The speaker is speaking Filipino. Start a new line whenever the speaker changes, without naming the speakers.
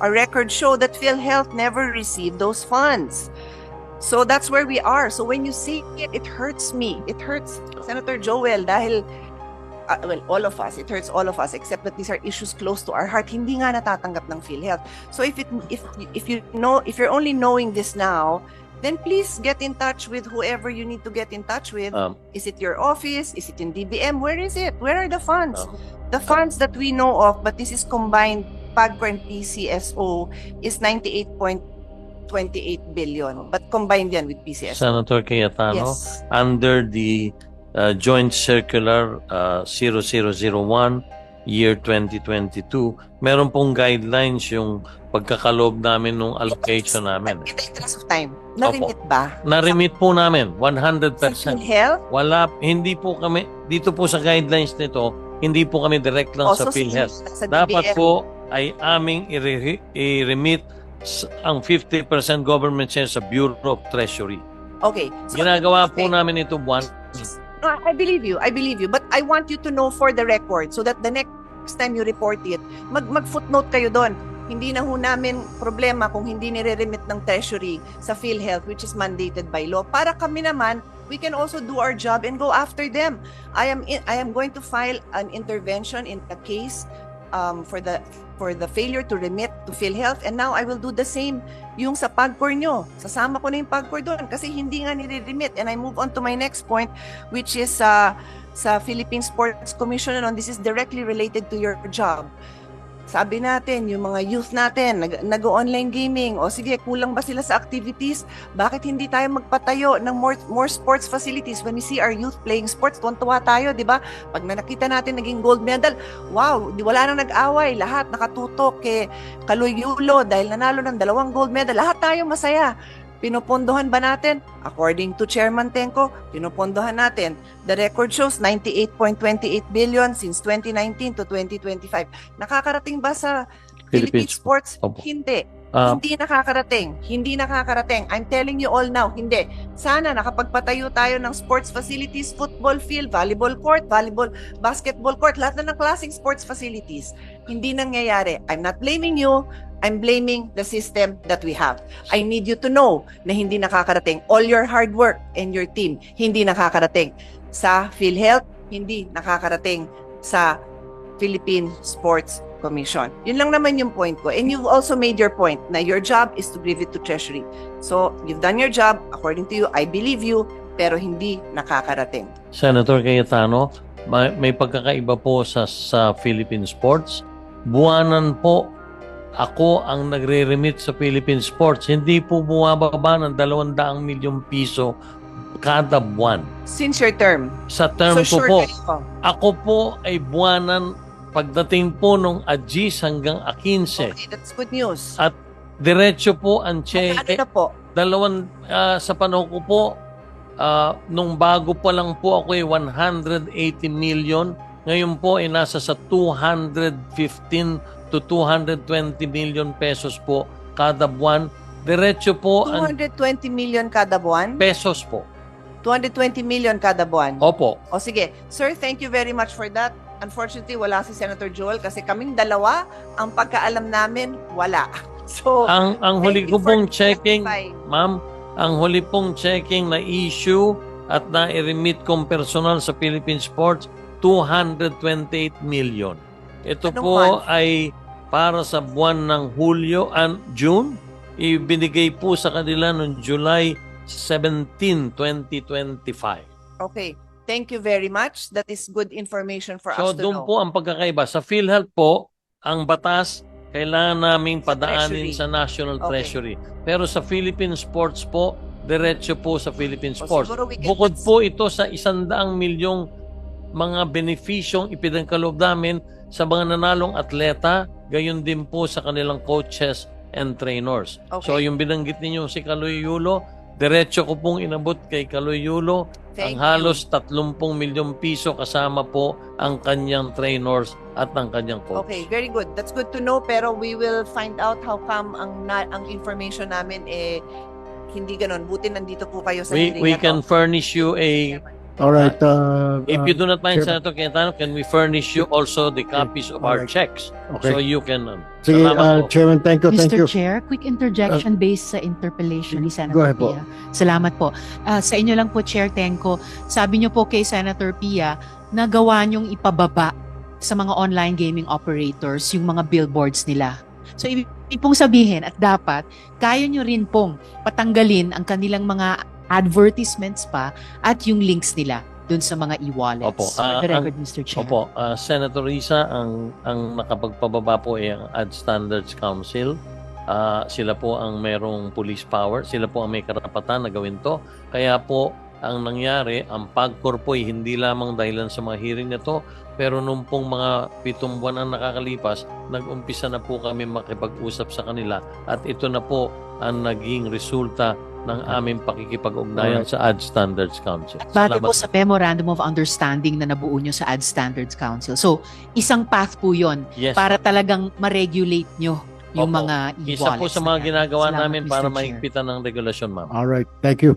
our records show that PhilHealth never received those funds. So that's where we are. So when you see it, it hurts me. It hurts Senator Joel dahil well, all of us. It hurts all of us, except that these are issues close to our heart. Hindi nga natatanggap ng PhilHealth. So if you're only knowing this now, then please get in touch with whoever you need to get in touch with. Is it your office? Is it in DBM? Where is it? Where are the funds? The funds that we know of, but this is combined, PAGCOR and PCSO, is 98.28 billion. But combined yan with PCSO.
Senator Cayetano,
Yes.
under the Joint Circular 0001, year 2022, meron pong guidelines yung pagkakaloob namin nung allocation namin.
In the interest of time, narimit ba?
Na-remit po namin,
Sa
100%.
PhilHealth?
Wala, hindi po kami, dito po sa guidelines nito, hindi po kami direct lang sa
Also,
PhilHealth.
sa
Dapat
DBM.
po ay aming i-remit ang 50% government share sa Bureau of Treasury.
Okay. So,
Ginagawa po
okay.
namin ito buwan.
No, I believe you. But I want you to know for the record so that the next time you report it, mag-footnote kayo doon. Hindi na ho namin problema kung hindi nire-remit ng Treasury sa PhilHealth, which is mandated by law. Para kami naman, we can also do our job and go after them. I am going to file an intervention in the case for the failure to remit to PhilHealth, and now I will do the same yung sa PAGCOR nyo. Sasama ko na yung PAGCOR doon kasi hindi nga nire-remit. And I move on to my next point, which is sa Philippine Sports Commission. This is directly related to your job. Sabi natin, yung mga youth natin, nag-online gaming, o sige, kulang ba sila sa activities? Bakit hindi tayo magpatayo ng more sports facilities? When we see our youth playing sports, tuwan-tuwa tayo, di ba? Pag nakita natin naging gold medal, wow, wala nang nag-away, lahat nakatutok kay Kaloy Yulo dahil nanalo ng 2 gold medal. Lahat tayo masaya. Pinopondohan ba natin? According to Chairman Tenco, pinopondohan natin. The record shows 98.28 billion since 2019 to 2025. Nakakarating ba sa Philippine Sports?
Opo.
Hindi. Hindi nakakarating. Hindi nakakarating. I'm telling you all now, hindi. Sana nakapagpatayo tayo ng sports facilities, football field, volleyball court, basketball court, lahat na ng klaseng sports facilities. Hindi nangyayari. I'm not blaming you. I'm blaming the system that we have. I need you to know na hindi nakakarating. All your hard work and your team, hindi nakakarating sa PhilHealth, hindi nakakarating sa Philippine Sports Commission. Yun lang naman yung point ko. And you've also made your point na your job is to give it to Treasury. So, you've done your job. According to you, I believe you, pero hindi nakakarating.
Senator Cayetano, may pagkakaiba po sa Philippine Sports. Buwanan po, ako ang nagre-remit sa Philippine Sports. Hindi po bumababa ng 200 milyong piso kada buwan.
Since your term?
Sa term
So,
ko
sure
po,
kayo.
ako po ay buwanan pagdating po nung Agis hanggang A15.
Okay, that's good news.
At diretso po ang cheque.
Ano na po?
Sa panahon ko po, nung bago pa lang po ako ay 180 million. Ngayon po ay nasa sa 215 to 220 million pesos po kada buwan. Diretso po ang
220 million kada buwan?
pesos po.
220 million kada buwan?
Opo.
O sige. Sir, thank you very much for that. Unfortunately, wala si Senator Joel kasi kaming dalawa, ang pagkaalam namin, wala. So,
Ang huli
thank
ko
you for
pong checking,
clarifying.
ma'am, ang huli pong checking na issue at na-remit kong personal sa Philippine Sports, 228 million. Ito
Anong
po
month?
ay para sa buwan ng Hulyo and June. Ibinigay po sa kanila noong July 17, 2025.
Okay. Thank you very much. That is good information for
So
us to
doon
know.
po ang pagkakaiba. Sa PhilHealth po, ang batas kailangan naming padaanin
Treasury.
sa National
Okay.
Treasury. Pero sa Philippine Sports po, diretso po sa Philippine
O,
Sports.
siguro we can-
Bukod po ito sa 100 milyong mga benefisyong ipinagkaloob namin sa mga nanalong atleta, gayon din po sa kanilang coaches and trainers.
Okay.
So yung binanggit ninyo si Kaloy Yulo, diretso ko pong inabot kay Kaloy Yulo
Thank
ang halos 30 milyong piso kasama po ang kanyang trainers at ang kanyang coach.
Okay, very good. That's good to know, pero we will find out how come ang information namin hindi ganun. Buti nandito po kayo sa hearing
We
na
can
to.
furnish you a
Alright.
If you do not mind,
Chairman.
Senator Cayetano, can we furnish you also the copies of our
Alright.
checks?
Okay.
So you can...
Sige,
salamat po.
Chairman, thank you.
Mr. Chair, quick interjection based sa interpellation ni
Go
Senator
ahead po.
Pia. Salamat po. Sa inyo lang po, Chair Tenko, sabi niyo po kay Senator Pia na gawa niyong ipababa sa mga online gaming operators yung mga billboards nila. So, ibig pong sabihin at dapat, kaya niyo rin pong patanggalin ang kanilang mga advertisements pa at yung links nila dun sa mga e-wallets.
Opo.
For the record, Mr. Chair.
Opo, Senator Risa, ang nakapagpababa po ay ang Ad Standards Council. Sila po ang merong police power. Sila po ang may karapatan na gawin to. Kaya po, ang nangyari, ang PAGCOR po ay hindi lamang dahilan sa mga hearing na to, pero nung pong mga 7 buwan ang nakakalipas, nag-umpisa na po kami makipag-usap sa kanila at ito na po ang naging resulta ng aming pakikipag-ugnayan sa Ad Standards Council.
Base po sa Memorandum of Understanding na nabuo nyo sa Ad Standards Council. So, isang path po yon
Yes.
para talagang ma-regulate nyo yung
Opo.
mga e-wallets.
Isa po sa mga
na yan.
ginagawa
Salamat,
namin
Mr.
para
Chair.
mahigpitan ng regulasyon, ma'am.
Alright, thank you.